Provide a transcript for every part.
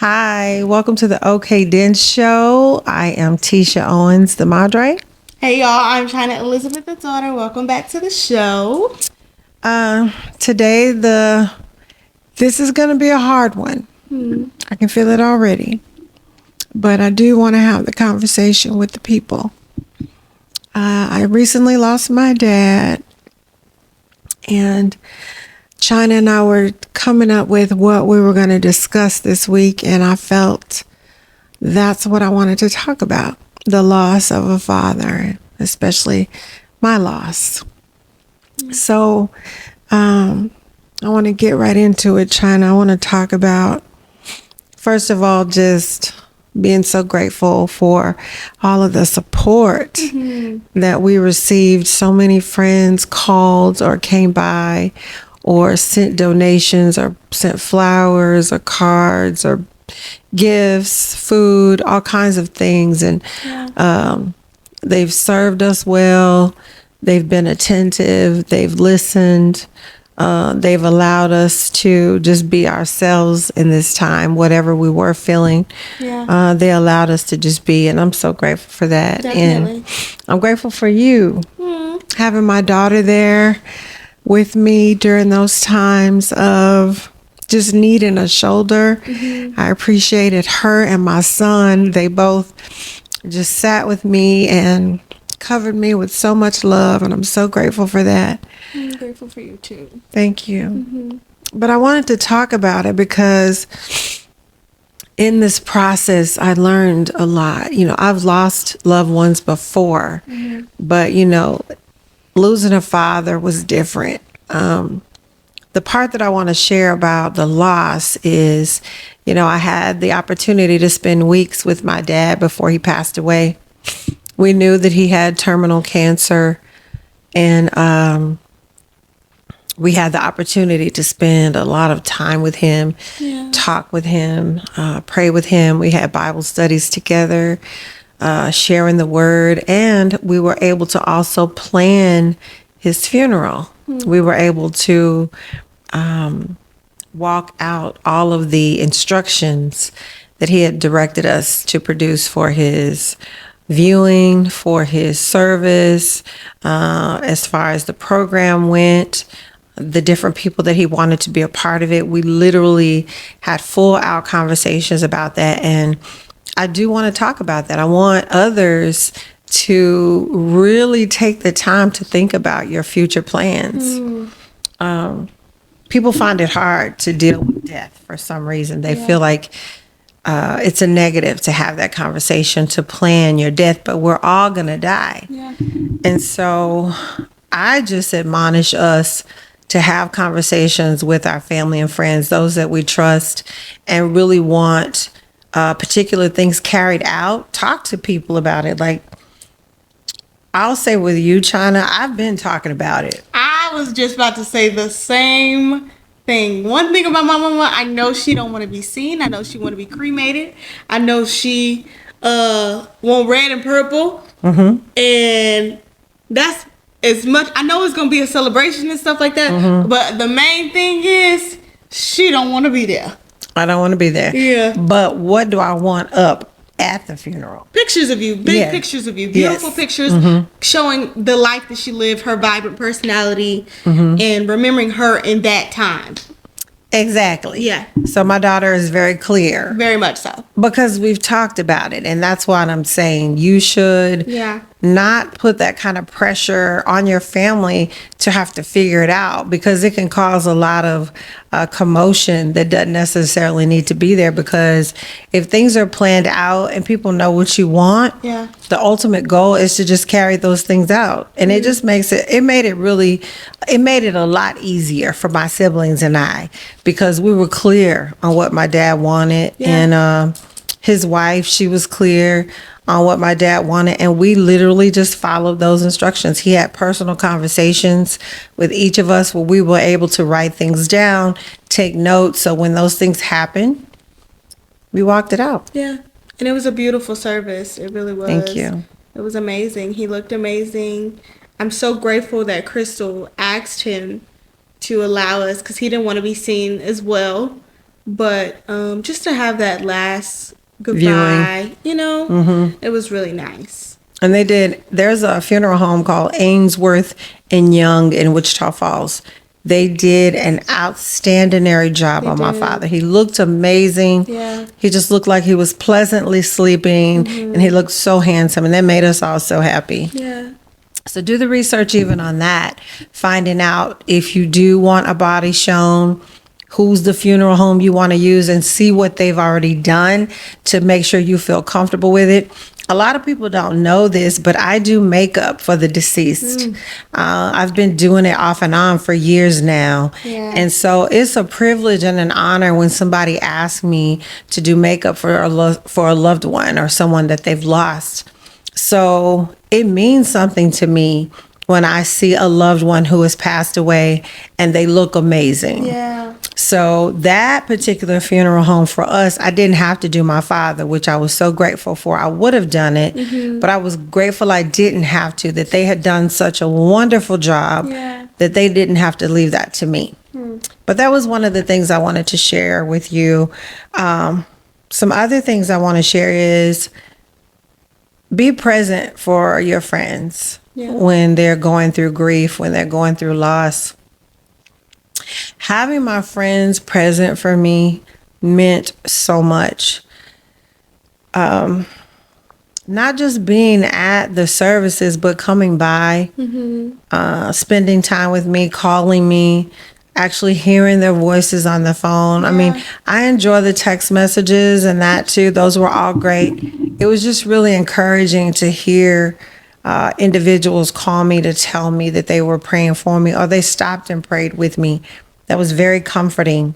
Hi, welcome to the OK Den Show. I am Titia Owens, the Madre. Hey y'all, I'm Chyna Elizabeth, the daughter. Welcome back to the show. Today, this is going to be a hard one. I can feel it already, but I do want to have the conversation with the people. I recently lost my dad, and Chyna and I were coming up with what we were going to discuss this week, and I felt that's what I wanted to talk about, the loss of a father, especially my loss. So I want to get right into it, Chyna. I want to talk about, first of all, just being so grateful for all of the support that we received. So many friends called or came by or sent donations or sent flowers or cards or gifts, food, all kinds of things. And they've served us well. They've been attentive. They've listened. They've allowed us to just be ourselves in this time, whatever we were feeling. They allowed us to just be, and I'm so grateful for that. Definitely. And I'm grateful for you having my daughter there with me during those times of just needing a shoulder. I appreciated her and my son. They both just sat with me and covered me with so much love, and I'm so grateful for that. I'm grateful for you too. Thank you. But I wanted to talk about it because in this process, I learned a lot. You know, I've lost loved ones before, but, you know, losing a father was different. The part that I want to share about the loss is, you know, I had the opportunity to spend weeks with my dad before he passed away. We knew that he had terminal cancer, and we had the opportunity to spend a lot of time with him, talk with him, pray with him. We had Bible studies together, sharing the word, and we were able to also plan his funeral. We were able to walk out all of the instructions that he had directed us to produce for his viewing, for his service, as far as the program went, the different people that he wanted to be a part of it. We literally had full out conversations about that. And I do want to talk about that. I want others to really take the time to think about your future plans. People find it hard to deal with death for some reason. They feel like it's a negative to have that conversation, to plan your death, but we're all going to die. And so I just admonish us to have conversations with our family and friends, those that we trust and really want particular things carried out. Talk to people about it. Like, I'll say with you, Chyna, I've been talking about it. I was just about to say the same thing. One thing about my mama, I know she don't want to be seen. I know she want to be cremated. I know she want red and purple. And that's as much. I know it's gonna be a celebration and stuff like that. But the main thing is she don't want to be there. I don't want to be there. Yeah. But what do I want up at the funeral? Pictures of you, big pictures of you, beautiful pictures showing the life that she lived, her vibrant personality, and remembering her in that time. Exactly. Yeah. So my daughter is very clear. Very much so. Because we've talked about it. And that's why I'm saying you should not put that kind of pressure on your family to have to figure it out, because it can cause a lot of commotion that doesn't necessarily need to be there. Because if things are planned out and people know what you want, the ultimate goal is to just carry those things out. And it just makes it made it a lot easier for my siblings and I, because we were clear on what my dad wanted. And his wife, she was clear on what my dad wanted, and we literally just followed those instructions. He had personal conversations with each of us where we were able to write things down, take notes, so when those things happen, we walked it out. Yeah. And it was a beautiful service. It really was. Thank you. It was amazing. He looked amazing. I'm so grateful that Crystal asked him to allow us, because he didn't want to be seen as well. but just to have that last goodbye, it was really nice. And there's a funeral home called Ainsworth and Young in Wichita Falls. They did an outstanding job on my father. He looked amazing. Yeah. He just looked like he was pleasantly sleeping, and he looked so handsome, and that made us all so happy. Yeah. So do the research even on that, finding out if you do want a body shown, who's the funeral home you want to use, and see what they've already done to make sure you feel comfortable with it. A lot of people don't know this, but I do makeup for the deceased. I've been doing it off and on for years now. Yeah. And so it's a privilege and an honor when somebody asks me to do makeup for a loved one or someone that they've lost. So it means something to me when I see a loved one who has passed away and they look amazing. Yeah. So that particular funeral home for us, I didn't have to do my father, which I was so grateful for. I would have done it, but I was grateful I didn't have to, that they had done such a wonderful job that they didn't have to leave that to me. But that was one of the things I wanted to share with you. Some other things I want to share is be present for your friends when they're going through grief, when they're going through loss. Having my friends present for me meant so much. Not just being at the services, but coming by, spending time with me, calling me, actually hearing their voices on the phone. I mean, I enjoy the text messages and that too. Those were all great. It was just really encouraging to hear individuals call me to tell me that they were praying for me or they stopped and prayed with me. That was very comforting.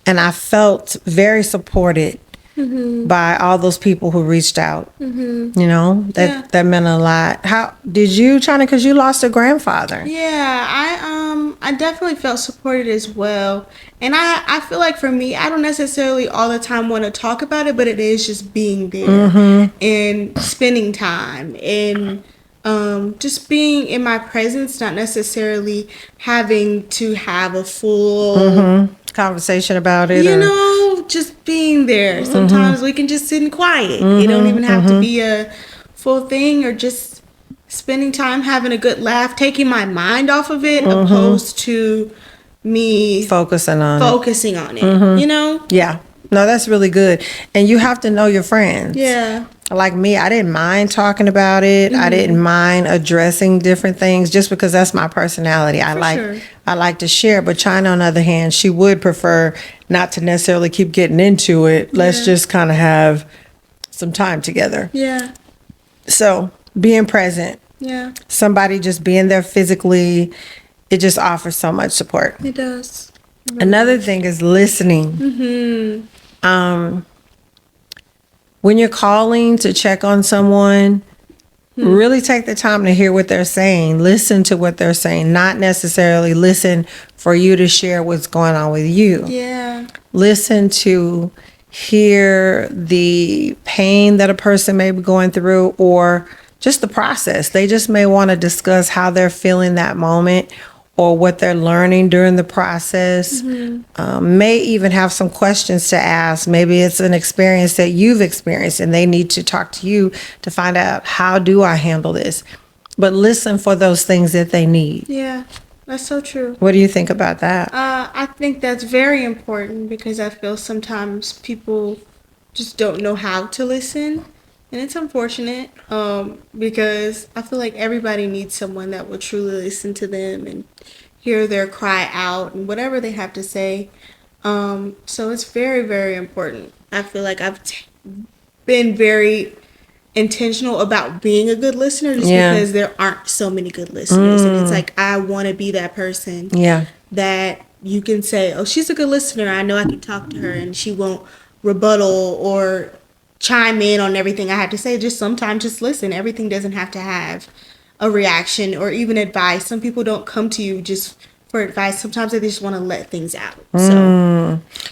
And I felt very supported by all those people who reached out. That meant a lot. How did you, Chyna, because you lost a grandfather? Yeah, I definitely felt supported as well. And I feel like for me, I don't necessarily all the time want to talk about it, but it is just being there and spending time and just being in my presence, not necessarily having to have a full conversation about it. Just being there. Sometimes we can just sit in quiet. It don't even have to be a full thing, or just spending time having a good laugh, taking my mind off of it, opposed to me focusing on it. Yeah. No, that's really good. And you have to know your friends. Yeah. Like me, I didn't mind talking about it. I didn't mind addressing different things just because that's my personality. I like to share. But Chyna, on the other hand, she would prefer not to necessarily keep getting into it. Let's just kind of have some time together. Yeah. So being present. Yeah. Somebody just being there physically, it just offers so much support. It does. Another thing is listening. When you're calling to check on someone, really take the time to hear what they're saying. Listen to what they're saying, not necessarily listen for you to share what's going on with you. Yeah. Listen to hear the pain that a person may be going through or just the process. They just may want to discuss how they're feeling that moment or what they're learning during the process. May even have some questions to ask. Maybe it's an experience that you've experienced and they need to talk to you to find out, how do I handle this? But listen for those things that they need. Yeah, that's so true. What do you think about that? I think that's very important because I feel sometimes people just don't know how to listen. And it's unfortunate because I feel like everybody needs someone that will truly listen to them and hear their cry out and whatever they have to say. So it's very, very important. I feel like I've been very intentional about being a good listener just because there aren't so many good listeners. And it's like I want to be that person that you can say, oh, she's a good listener. I know I can talk to her and she won't rebuttal or chime in on everything I have to say. Just sometimes just listen. Everything doesn't have to have a reaction or even advice. Some people don't come to you just for advice. Sometimes they just want to let things out.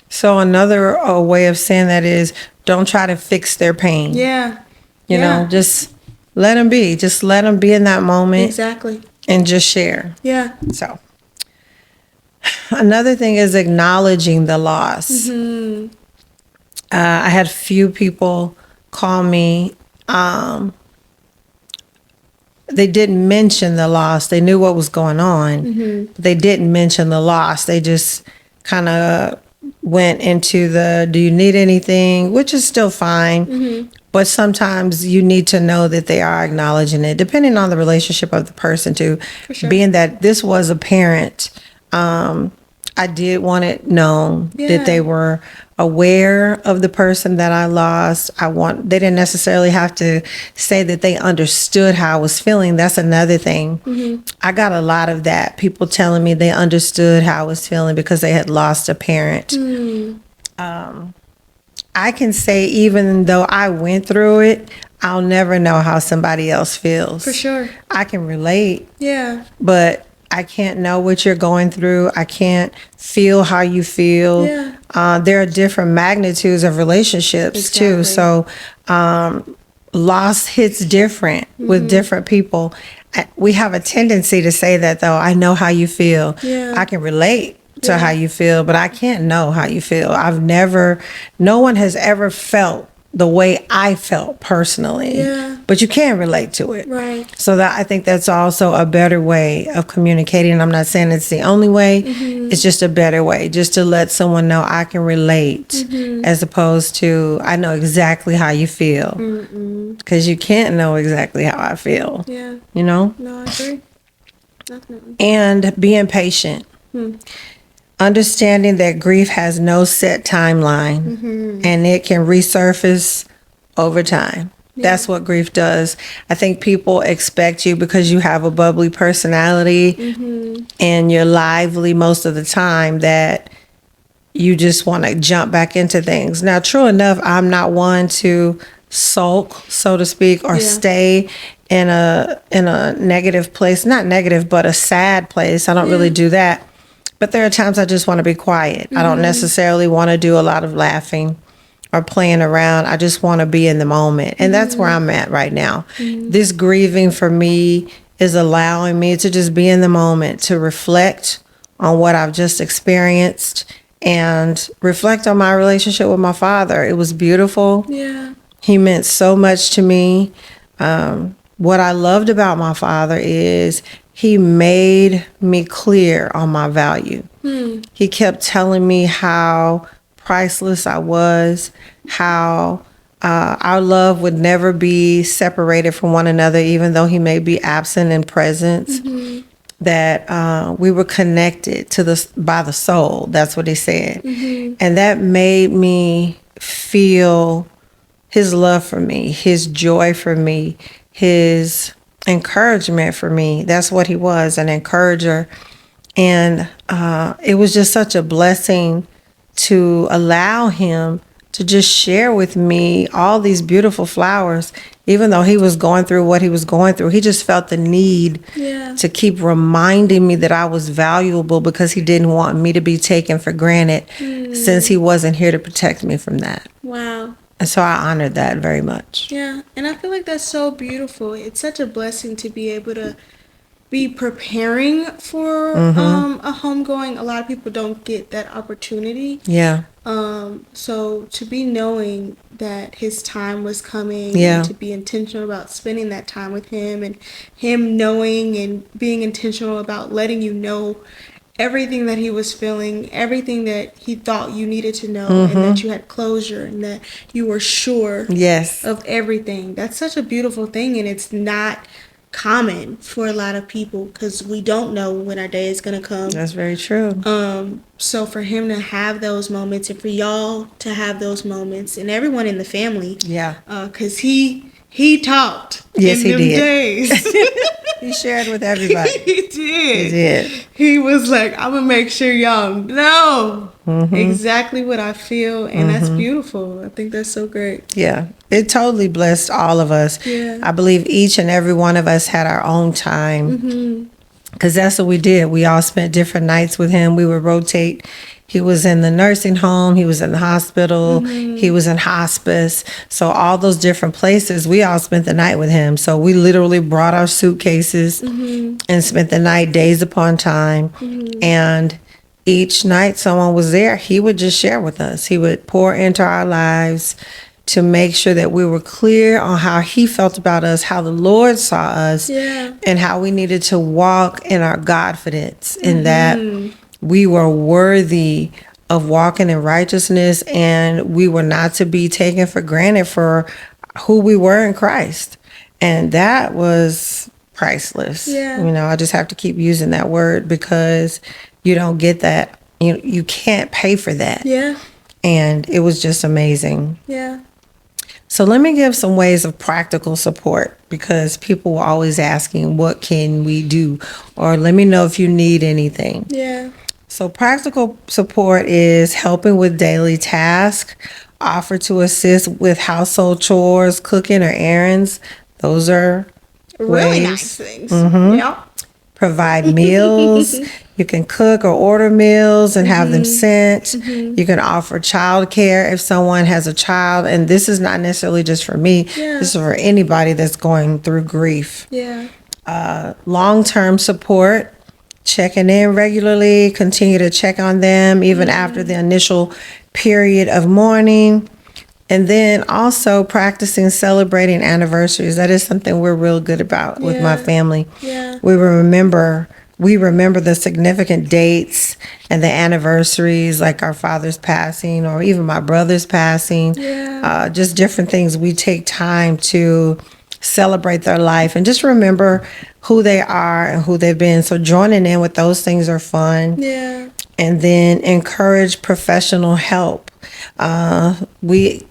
So another way of saying that is don't try to fix their pain. Yeah. You know, just let them be. Just let them be in that moment. Exactly. And just share. Yeah. So Another thing is acknowledging the loss. I had few people call me. They didn't mention the loss. They knew what was going on. But they didn't mention the loss. They just kind of went into the, do you need anything? Which is still fine. But sometimes you need to know that they are acknowledging it, depending on the relationship of the person too. For sure. Being that this was apparent, I did want it known that they were aware of the person that I lost. They didn't necessarily have to say that they understood how I was feeling. That's another thing. I got a lot of that. People telling me they understood how I was feeling because they had lost a parent. I can say, even though I went through it, I'll never know how somebody else feels. For sure. I can relate. Yeah. But I can't know what you're going through. I can't feel how you feel. Yeah. There are different magnitudes of relationships too. So loss hits different with different people. We have a tendency to say that, though. I know how you feel. Yeah. I can relate to how you feel, but I can't know how you feel. No one has ever felt the way I felt personally. Yeah. But you can relate to it. Right. So I think that's also a better way of communicating. I'm not saying it's the only way. It's just a better way, just to let someone know I can relate, as opposed to I know exactly how you feel. Because you can't know exactly how I feel. Yeah. You know? No, I agree. Definitely. And being patient. Understanding that grief has no set timeline and it can resurface over time. That's what grief does. I think people expect you, because you have a bubbly personality and you're lively most of the time, that you just want to jump back into things. Now, true enough, I'm not one to sulk, so to speak, or stay in a negative place. Not negative, but a sad place. I don't really do that. But there are times I just want to be quiet. I don't necessarily want to do a lot of laughing or playing around. I just want to be in the moment. And that's where I'm at right now. This grieving for me is allowing me to just be in the moment, to reflect on what I've just experienced and reflect on my relationship with my father. It was beautiful. Yeah. He meant so much to me. What I loved about my father is he made me clear on my value. He kept telling me how priceless I was, how our love would never be separated from one another, even though he may be absent in presence, that we were connected by the soul. That's what he said. And that made me feel his love for me, his joy for me, his encouragement for me. That's what he was, an encourager. And it was just such a blessing to allow him to just share with me all these beautiful flowers. Even though he was going through what he was going through, he just felt the need to keep reminding me that I was valuable, because he didn't want me to be taken for granted, since he wasn't here to protect me from that. Wow. And so I honored that very much. Yeah, and I feel like that's so beautiful. It's such a blessing to be able to be preparing for a homegoing. A lot of people don't get that opportunity. Yeah. So to be knowing that his time was coming, Yeah. and to be intentional about spending that time with him, and him knowing and being intentional about letting you know everything that he was feeling, everything that he thought you needed to know, and that you had closure, and that you were sure of everything. That's such a beautiful thing, and it's not common for a lot of people, because we don't know when our day is going to come. That's very true. So for him to have those moments, and for y'all to have those moments, and everyone in the family, because he talked yes, in he them did. days. He shared with everybody. He did. He did. He was like, I'm going to make sure y'all know exactly what I feel. And that's beautiful. I think that's so great. Yeah. It totally blessed all of us. Yeah. I believe each and every one of us had our own time. Because that's what we did. We all spent different nights with him. We would rotate. He was in the nursing home. He was in the hospital. He was in hospice. So all those different places, we all spent the night with him. So we literally brought our suitcases and spent the night, days upon time. And each night someone was there, he would just share with us. He would pour into our lives to make sure that we were clear on how he felt about us, how the Lord saw us, and how we needed to walk in our Godfidence, in that we were worthy of walking in righteousness, and we were not to be taken for granted for who we were in Christ. And that was priceless. I just have to keep using that word, because you don't get that. You can't pay for that. And it was just amazing. So let me give some ways of practical support, because people were always asking, what can we do? Or let me know if you need anything. So practical support is helping with daily tasks, offer to assist with household chores, cooking, or errands. Those are really ways. Nice things. Provide meals. You can cook or order meals and have them sent. You can offer childcare if someone has a child. And this is not necessarily just for me. This is for anybody that's going through grief. Long-term support. Checking in regularly. Continue to check on them even after the initial period of mourning. And then also practicing celebrating anniversaries. That is something we're real good about with my family. We remember the significant dates and the anniversaries, like our father's passing or even my brother's passing. Just different things. We take time to celebrate their life and just remember who they are and who they've been. So joining in with those things are fun. And then encourage professional help. We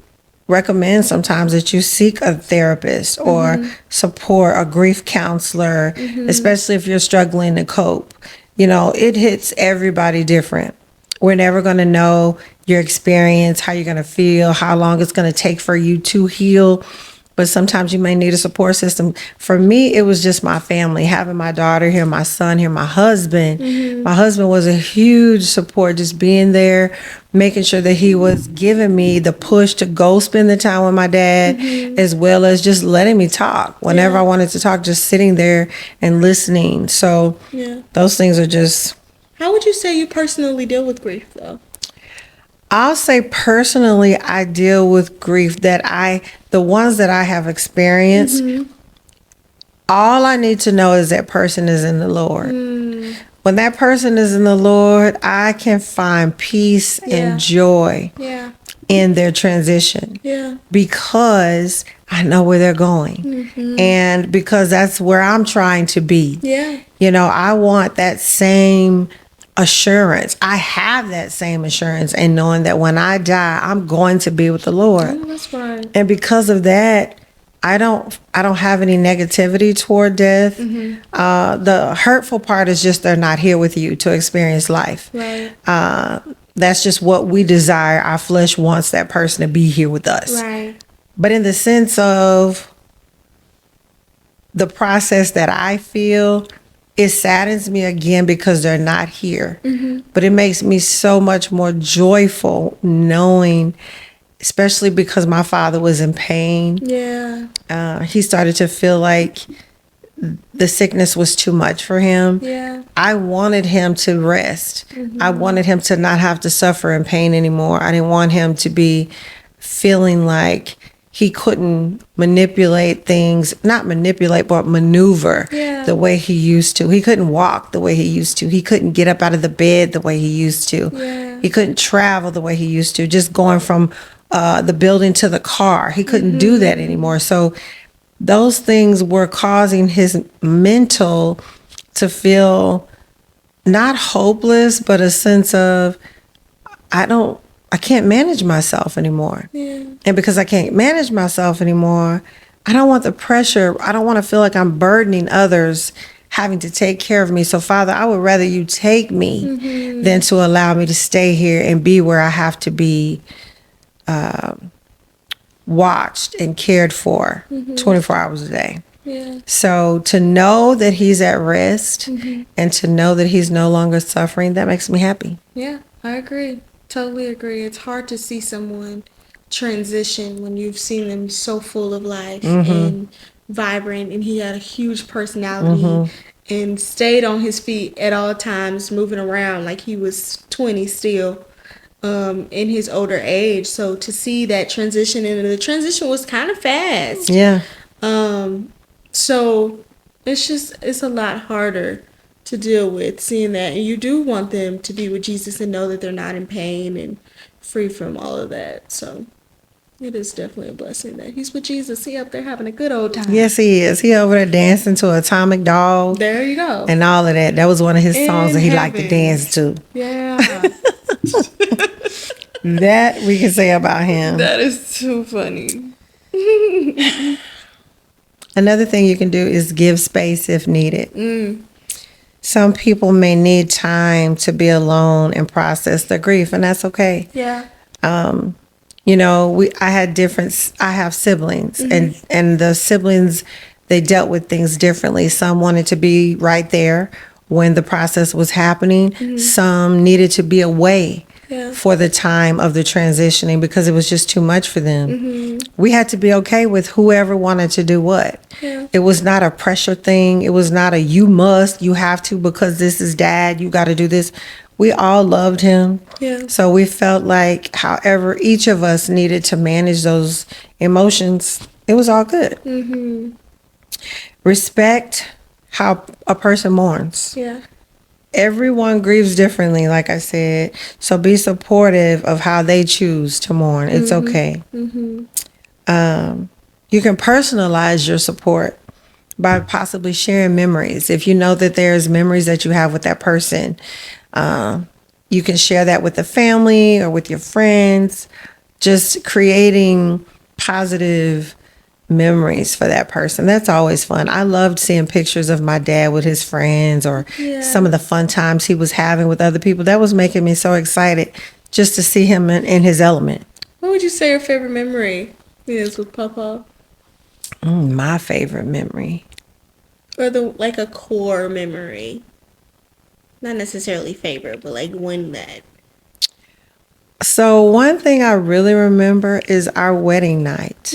recommend sometimes that you seek a therapist or support, a grief counselor, especially if you're struggling to cope. It hits everybody different. We're never going to know your experience, how you're going to feel, how long it's going to take for you to heal. But sometimes you may need a support system. For me, it was just my family, having my daughter here, my son here, my husband. My husband was a huge support, just being there, making sure that he was giving me the push to go spend the time with my dad, as well as just letting me talk. Whenever I wanted to talk, just sitting there and listening. So those things are just... How would you say you personally deal with grief, though? I'll say personally, I deal with grief the ones that I have experienced, all I need to know is that person is in the Lord. When that person is in the Lord, I can find peace and joy in their transition because I know where they're going and because that's where I'm trying to be. I want that same assurance. I have that same assurance and knowing that when I die, I'm going to be with the Lord. Oh, that's right. And because of that, I don't have any negativity toward death. The hurtful part is just they're not here with you to experience life. Right. That's just what we desire. Our flesh wants that person to be here with us. Right. But in the sense of the process that I feel, it saddens me again because they're not here. But it makes me so much more joyful knowing, especially because my father was in pain. He started to feel like the sickness was too much for him. I wanted him to rest. I wanted him to not have to suffer in pain anymore. I didn't want him to be feeling like he couldn't manipulate things, not manipulate, but maneuver the way he used to. He couldn't walk the way he used to. He couldn't get up out of the bed the way he used to. He couldn't travel the way he used to. Just going from the building to the car. He couldn't do that anymore. So those things were causing his mental to feel not hopeless, but a sense of, I can't manage myself anymore. And because I can't manage myself anymore, I don't want the pressure. I don't want to feel like I'm burdening others having to take care of me. So Father, I would rather you take me than to allow me to stay here and be where I have to be watched and cared for 24 hours a day. So to know that he's at rest and to know that he's no longer suffering, that makes me happy. Yeah, I agree. Totally agree. It's hard to see someone transition when you've seen them so full of life and vibrant, and he had a huge personality and stayed on his feet at all times, moving around like he was 20 still, in his older age. So to see that transition, and the transition was kind of fast. Yeah. So it's a lot harder to deal with seeing that. And you do want them to be with Jesus and know that they're not in pain and free from all of that. So it is definitely a blessing that he's with Jesus. He up there having a good old time. Yes, he is. He over there dancing to Atomic Dog. There you go. And all of that. That was one of his songs that he liked to heaven. dance to. Yeah. That we can say about him. That is too funny. Another thing you can do is give space if needed. Some people may need time to be alone and process their grief, and that's okay. Yeah. You know, I have siblings, and the siblings, they dealt with things differently. Some wanted to be right there when the process was happening. Some needed to be away for the time of the transitioning because it was just too much for them. We had to be okay with whoever wanted to do what. Yeah. It was not a pressure thing. It was not a you have to because this is dad, you got to do this. We all loved him. Yeah. So we felt like however each of us needed to manage those emotions, it was all good. Respect how a person mourns. Yeah. Everyone grieves differently, like I said. So be supportive of how they choose to mourn. It's okay. You can personalize your support by possibly sharing memories. If you know that there's memories that you have with that person, you can share that with the family or with your friends, just creating positive memories for that person. That's always fun. I loved seeing pictures of my dad with his friends or some of the fun times he was having with other people. That was making me so excited just to see him in his element. What would you say your favorite memory is with Papa? My favorite memory. Or like a core memory. Not necessarily favorite, but like one that. So one thing I really remember is our wedding night.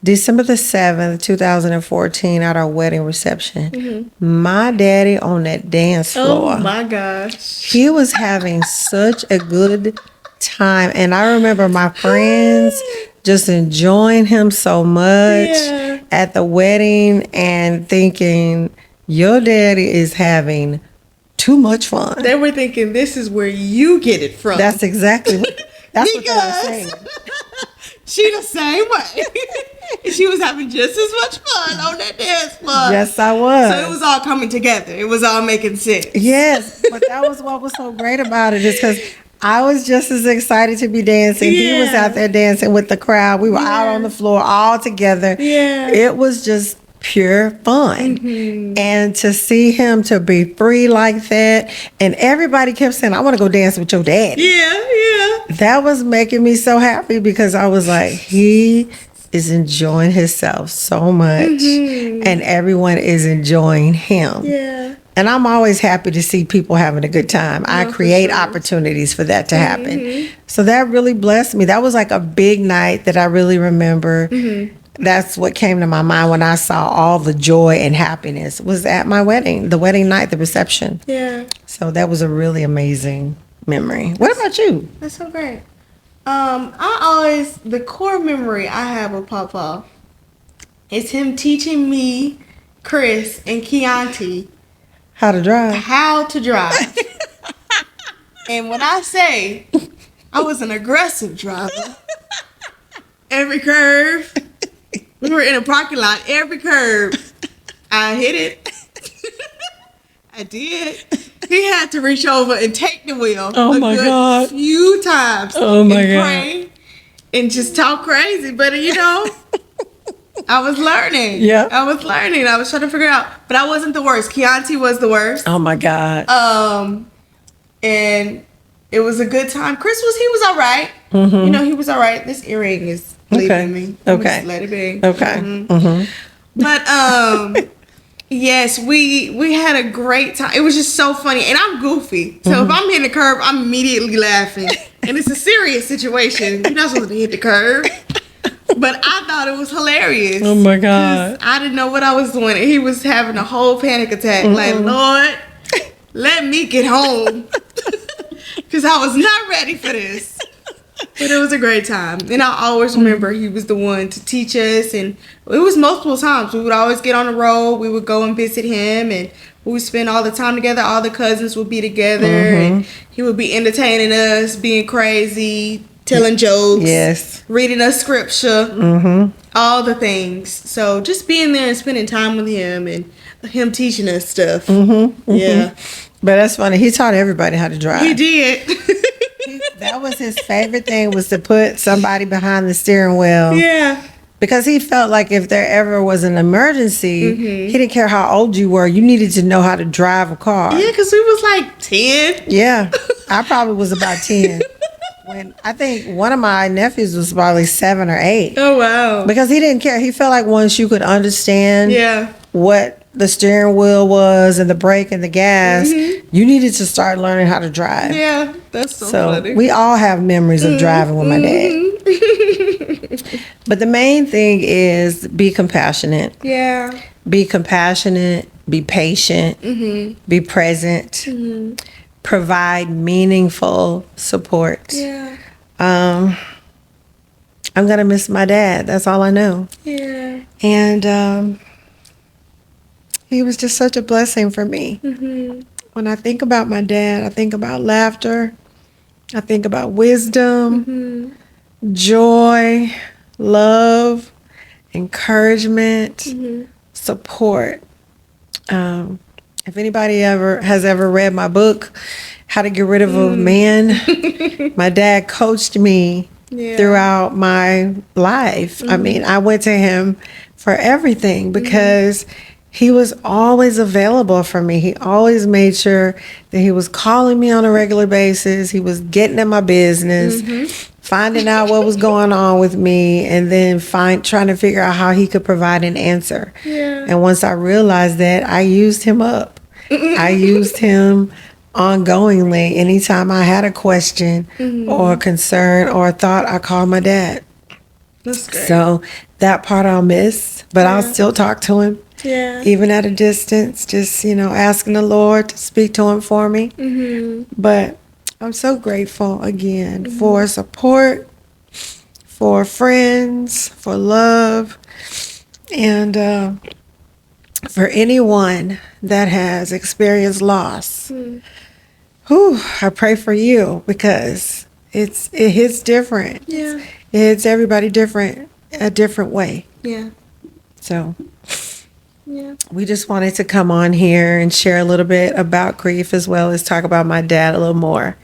December the 7th, 2014, at our wedding reception. My daddy on that dance floor. Oh my gosh. He was having such a good time. And I remember my friends just enjoying him so much at the wedding and thinking, your daddy is having too much fun. They were thinking this is where you get it from. That's exactly what they were saying. She the same way. She was having just as much fun on that dance floor. Yes, I was. So it was all coming together. It was all making sense. Yes, but that was what was so great about it is because I was just as excited to be dancing. He was out there dancing with the crowd. We were out on the floor all together. Yeah. It was just pure fun. And to see him to be free like that, and everybody kept saying, I want to go dance with your dad. Yeah. That was making me so happy because I was like, he is enjoying himself so much and everyone is enjoying him. Yeah. And I'm always happy to see people having a good time. I create opportunities for that to happen. So that really blessed me. That was like a big night that I really remember. That's what came to my mind when I saw all the joy and happiness was at my wedding, the wedding night, the reception. Yeah. So that was a really amazing memory. What about you? That's so great. The core memory I have of Papa is him teaching me, Chris, and Chianti How to drive. how to drive. And when I say I was an aggressive driver, every curve, we were in a parking lot, every curve, I hit it. I did. He had to reach over and take the wheel a few times. Oh my and God. pray and just talk crazy. But I was learning. Yeah. I was learning. I was trying to figure it out. But I wasn't the worst. Chianti was the worst. Oh my God. And it was a good time. He was all right. He was all right. This earring is leaving me. Okay. Just let it be. Okay. But yes, we had a great time. It was just so funny, and I'm goofy. So if I'm hitting the curb, I'm immediately laughing, and it's a serious situation. You're not supposed to hit the curb, But I thought it was hilarious. Oh my God. I didn't know what I was doing. And he was having a whole panic attack. Like, Lord, let me get home. Because I was not ready for this. But it was a great time. And I always remember he was the one to teach us. And it was multiple times. We would always get on the road. We would go and visit him. And we would spend all the time together. All the cousins would be together. And he would be entertaining us, being crazy, telling jokes. Yes. Reading us scripture. All the things. So just being there and spending time with him and him teaching us stuff. Yeah. But that's funny. He taught everybody how to drive. He did. That was his favorite thing, was to put somebody behind the steering wheel. Yeah. Because he felt like if there ever was an emergency, he didn't care how old you were. You needed to know how to drive a car. Yeah, because we was like 10. Yeah. I probably was about 10. When I think one of my nephews was probably 7 or 8. Oh, wow. Because he didn't care. He felt like once you could understand what the steering wheel was and the brake and the gas, you needed to start learning how to drive. Yeah, that's so funny. We all have memories of driving with my dad. But the main thing is be compassionate. Yeah. Be compassionate. Be patient. Be present. Provide meaningful support. Yeah. I'm going to miss my dad. That's all I know. Yeah. And he was just such a blessing for me. When I think about my dad, I think about laughter. I think about wisdom, joy, love, encouragement, support. If anybody has ever read my book, How to Get Rid of a Man, my dad coached me throughout my life. I mean, I went to him for everything because he was always available for me. He always made sure that he was calling me on a regular basis. He was getting in my business, finding out what was going on with me, and then trying to figure out how he could provide an answer. Yeah. And once I realized that, I used him up. I used him ongoingly. Anytime I had a question or a concern or a thought, I called my dad. That's great. So that part I'll miss, but I'll still talk to him. Yeah. Even at a distance, just, asking the Lord to speak to him for me. But I'm so grateful again for support, for friends, for love, and for anyone that has experienced loss. I pray for you because it hits different. Yeah. It hits everybody a different way. Yeah. So Yeah. we just wanted to come on here and share a little bit about grief, as well as talk about my dad a little more.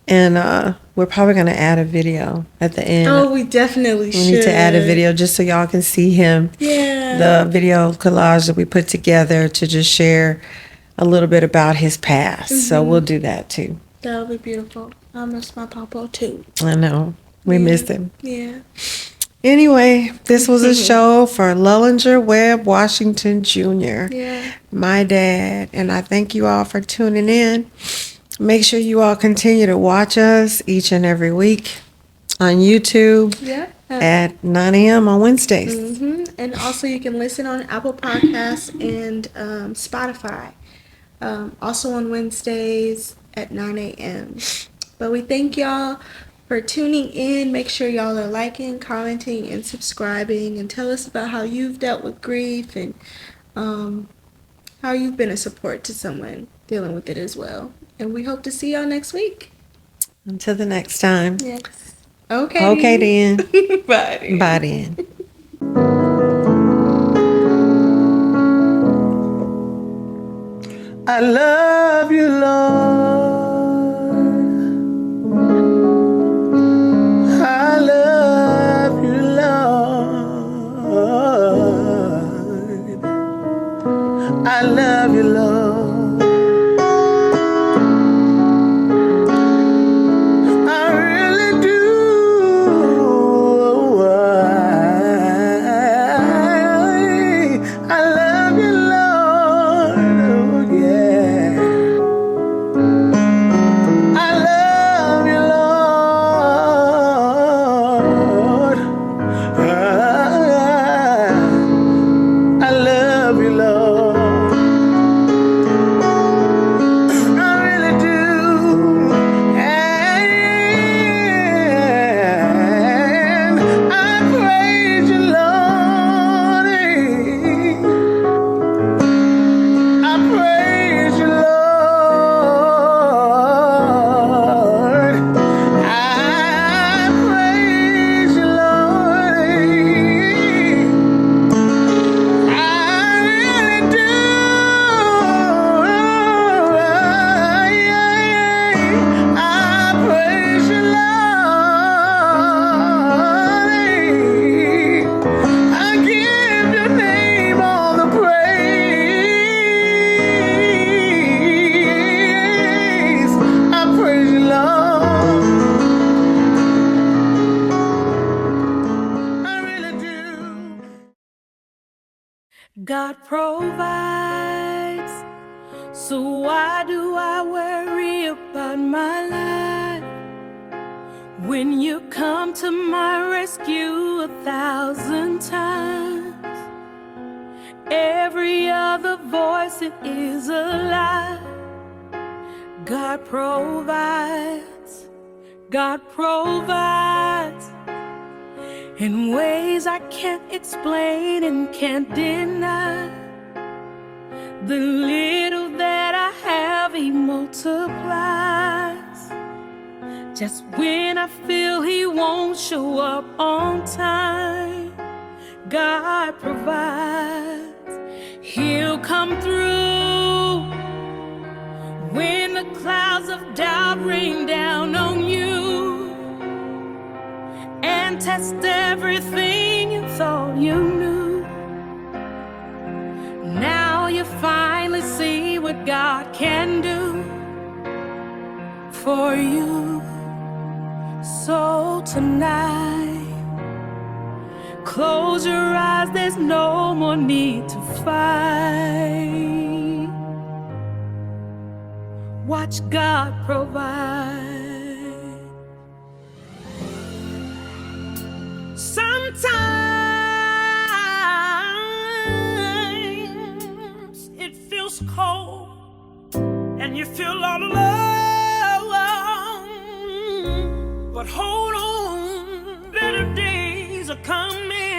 And we're probably going to add a video at the end. Oh, we definitely should. We need to add a video just so y'all can see him. Yeah. The video collage that we put together to just share a little bit about his past. So we'll do that too. That would be beautiful. I miss my papa too. I know. We missed him. Yeah. Anyway, this was a show for Lullinger Webb Washington Jr., Yeah. my dad, and I thank you all for tuning in. Make sure you all continue to watch us each and every week on YouTube Yeah. at 9 a.m. on Wednesdays. And also you can listen on Apple Podcasts and Spotify. Also on Wednesdays at 9 a.m. But we thank y'all for tuning in. Make sure y'all are liking, commenting, and subscribing, and tell us about how you've dealt with grief and how you've been a support to someone dealing with it as well. And we hope to see y'all next week. Until the next time. Yes. Okay. Okay then. Bye. Bye then. I love you, Lord. I love you, Lord. I love you, Lord. I really do. I love you, Lord. Oh, yeah. God provides, so why do I worry about my life? When you come to my rescue 1,000 times, every other voice it is a lie. God provides, God provides in ways I can't explain and can't deny. The little that I have He multiplies. Just when I feel He won't show up on time, God provides. He'll come through when the clouds of doubt rain down on you and test everything you thought you knew. Now you finally see what God can do for you. So tonight, close your eyes, there's no more need to fight. Watch God provide. Sometimes it feels cold and you feel all alone, but hold on, better days are coming.